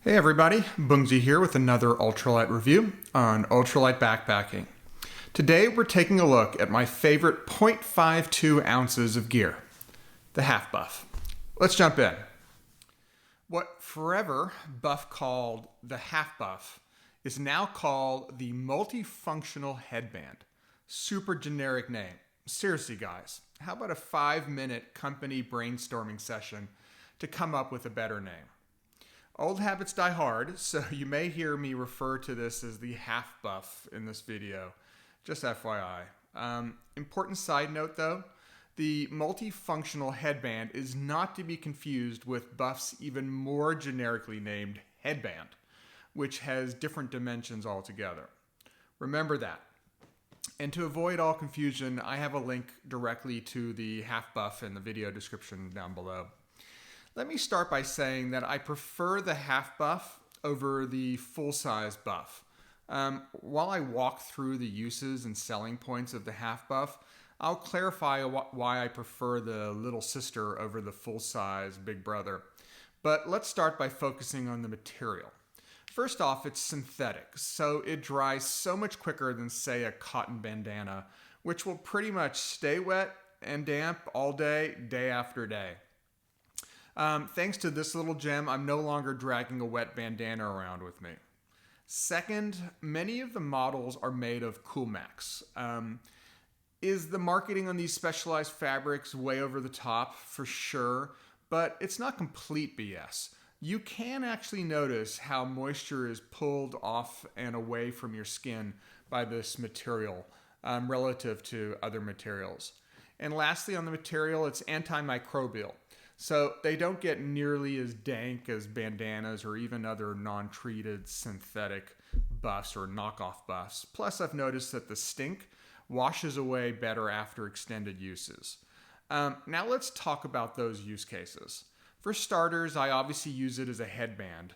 Hey everybody, Bungzy here with another ultralight review on ultralight backpacking. Today we're taking a look at my favorite 0.52 ounces of gear, the half buff. Let's jump in. What forever Buff called the half buff is now called the multifunctional headband. Super generic name. Seriously guys, how about a 5-minute company brainstorming session to come up with a better name? Old habits die hard, so you may hear me refer to this as the half buff in this video. Just FYI. Important side note though, the multifunctional headband is not to be confused with Buff's even more generically named headband, which has different dimensions altogether. Remember that. And to avoid all confusion, I have a link directly to the half buff in the video description down below. Let me start by saying that I prefer the half buff over the full-size buff. While I walk through the uses and selling points of the half buff, I'll clarify why I prefer the little sister over the full-size big brother. But let's start by focusing on the material. First off, it's synthetic, so it dries so much quicker than, say, a cotton bandana, which will pretty much stay wet and damp all day, day after day. Thanks to this little gem, I'm no longer dragging a wet bandana around with me. Second, many of the models are made of Coolmax. Is the marketing on these specialized fabrics way over the top? For sure, but it's not complete BS. You can actually notice how moisture is pulled off and away from your skin by this material relative to other materials. And lastly, on the material, it's antimicrobial. So they don't get nearly as dank as bandanas or even other non-treated synthetic buffs or knockoff buffs. Plus, I've noticed that the stink washes away better after extended uses. Now let's talk about those use cases. For starters, I obviously use it as a headband.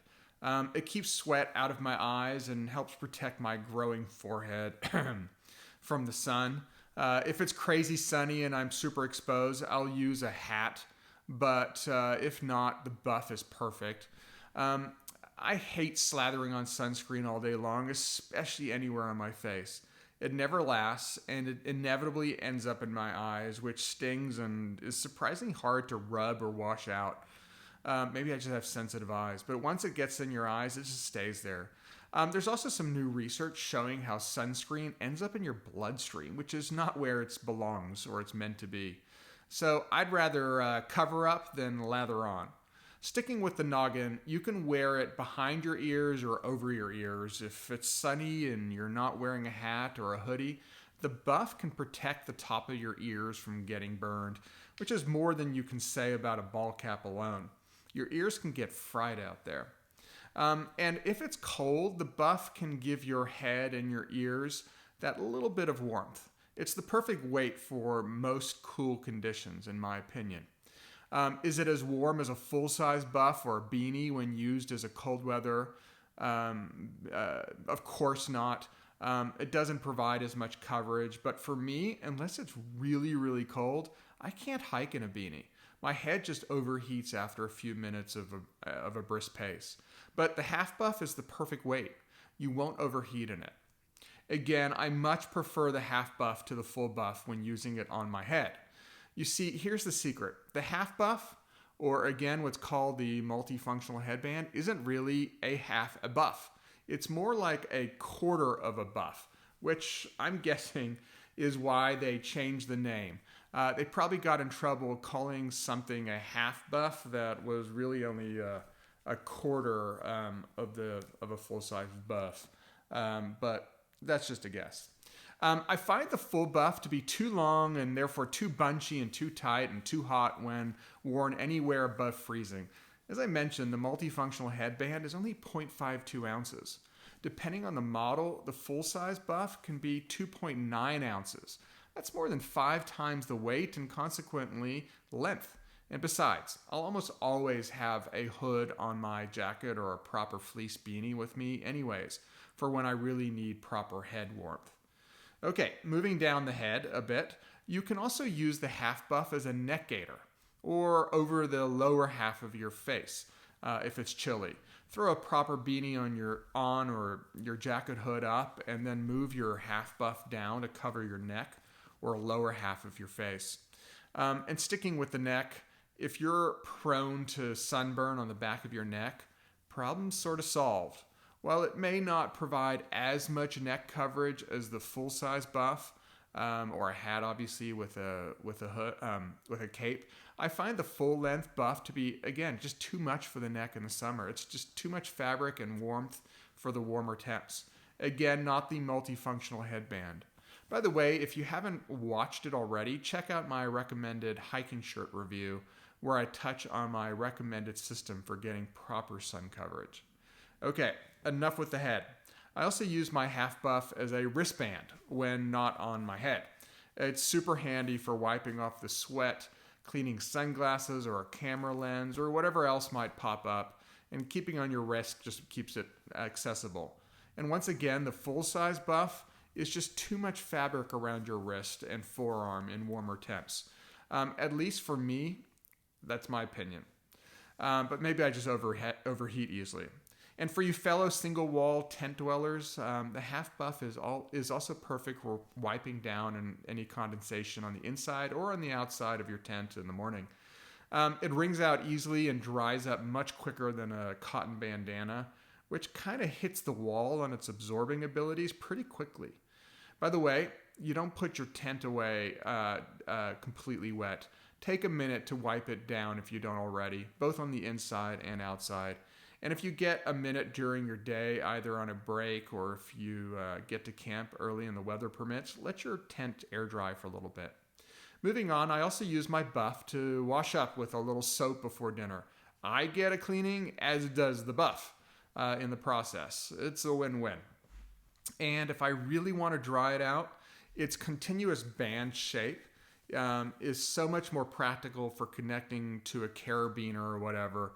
It keeps sweat out of my eyes and helps protect my growing forehead from the sun. If it's crazy sunny and I'm super exposed, I'll use a hat. But if not, the buff is perfect. I hate slathering on sunscreen all day long, especially anywhere on my face. It never lasts, and it inevitably ends up in my eyes, which stings and is surprisingly hard to rub or wash out. Maybe I just have sensitive eyes, but once it gets in your eyes, it just stays there. There's also some new research showing how sunscreen ends up in your bloodstream, which is not where it belongs or it's meant to be. So I'd rather cover up than lather on. Sticking with the noggin, you can wear it behind your ears or over your ears. If it's sunny and you're not wearing a hat or a hoodie, the buff can protect the top of your ears from getting burned, which is more than you can say about a ball cap alone. Your ears can get fried out there. And if it's cold, the buff can give your head and your ears that little bit of warmth. It's the perfect weight for most cool conditions, in my opinion. Is it as warm as a full-size buff or a beanie when used as a cold weather? Of course not. It doesn't provide as much coverage, but for me, unless it's really, really cold, I can't hike in a beanie. My head just overheats after a few minutes of a brisk pace. But the half buff is the perfect weight. You won't overheat in it. Again, I much prefer the half buff to the full buff when using it on my head. You see, here's the secret. The half buff, or again what's called the multifunctional headband, isn't really half a buff. It's more like a quarter of a buff, which I'm guessing is why they changed the name. They probably got in trouble calling something a half buff that was really only a quarter of a full-size buff. But that's just a guess. I find the full buff to be too long and therefore too bunchy and too tight and too hot when worn anywhere above freezing. As I mentioned, the multifunctional headband is only 0.52 ounces. Depending on the model, the full-size buff can be 2.9 ounces. That's more than 5 times the weight and consequently length. And besides, I'll almost always have a hood on my jacket or a proper fleece beanie with me anyways, for when I really need proper head warmth. Okay, moving down the head a bit, you can also use the half buff as a neck gaiter or over the lower half of your face. if it's chilly. Throw a proper beanie on or your jacket hood up, and then move your half buff down to cover your neck or lower half of your face. And sticking with the neck, if you're prone to sunburn on the back of your neck, problem sort of solved. While it may not provide as much neck coverage as the full-size buff, or a hat, obviously with a hood, with a cape, I find the full-length buff to be, again, just too much for the neck in the summer. It's just too much fabric and warmth for the warmer temps. Again, not the multifunctional headband. By the way, if you haven't watched it already, check out my recommended hiking shirt review, where I touch on my recommended system for getting proper sun coverage. Okay, enough with the head. I also use my half buff as a wristband when not on my head. It's super handy for wiping off the sweat, cleaning sunglasses or a camera lens or whatever else might pop up, and keeping on your wrist just keeps it accessible. And once again, the full-size buff is just too much fabric around your wrist and forearm in warmer temps. At least for me, that's my opinion. But maybe I just overheat easily. And for you fellow single-wall tent dwellers, the half buff is also perfect for wiping down any condensation on the inside or on the outside of your tent in the morning. It wrings out easily and dries up much quicker than a cotton bandana, which kind of hits the wall on its absorbing abilities pretty quickly. By the way, you don't put your tent away completely wet. Take a minute to wipe it down if you don't already, both on the inside and outside. And if you get a minute during your day, either on a break or if you get to camp early and the weather permits, let your tent air dry for a little bit. Moving on, I also use my buff to wash up with a little soap before dinner. I get a cleaning, as does the buff in the process. It's a win-win. And if I really want to dry it out, its continuous band shape is so much more practical for connecting to a carabiner or whatever.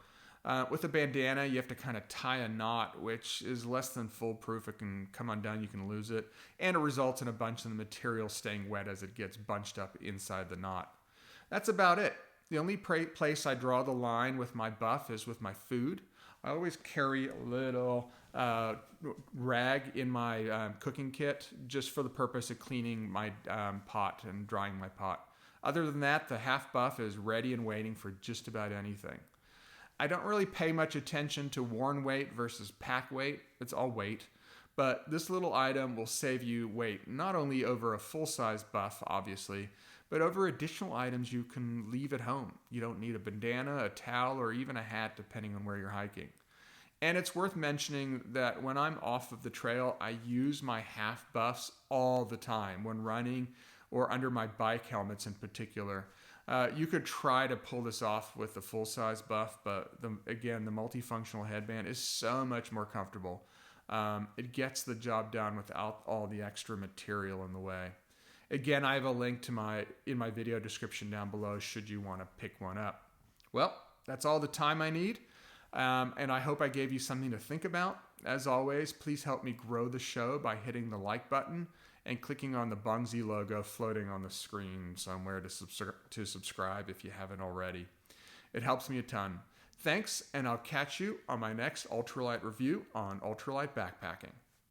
With a bandana, you have to kind of tie a knot, which is less than foolproof. It can come undone, you can lose it, and it results in a bunch of the material staying wet as it gets bunched up inside the knot. That's about it. The only place I draw the line with my buff is with my food. I always carry a little rag in my cooking kit just for the purpose of cleaning my pot and drying my pot. Other than that, the half buff is ready and waiting for just about anything. I don't really pay much attention to worn weight versus pack weight. It's all weight. But this little item will save you weight, not only over a full-size buff, obviously, but over additional items you can leave at home. You don't need a bandana, a towel, or even a hat, depending on where you're hiking. And it's worth mentioning that when I'm off of the trail, I use my half buffs all the time when running or under my bike helmets in particular. You could try to pull this off with the full-size buff, but again, the multifunctional headband is so much more comfortable. It gets the job done without all the extra material in the way. Again, I have a link in my video description down below should you want to pick one up. Well, that's all the time I need, and I hope I gave you something to think about. As always, please help me grow the show by hitting the like button and clicking on the Bungzy logo floating on the screen somewhere to subscribe if you haven't already. It helps me a ton. Thanks, and I'll catch you on my next ultralight review on ultralight backpacking.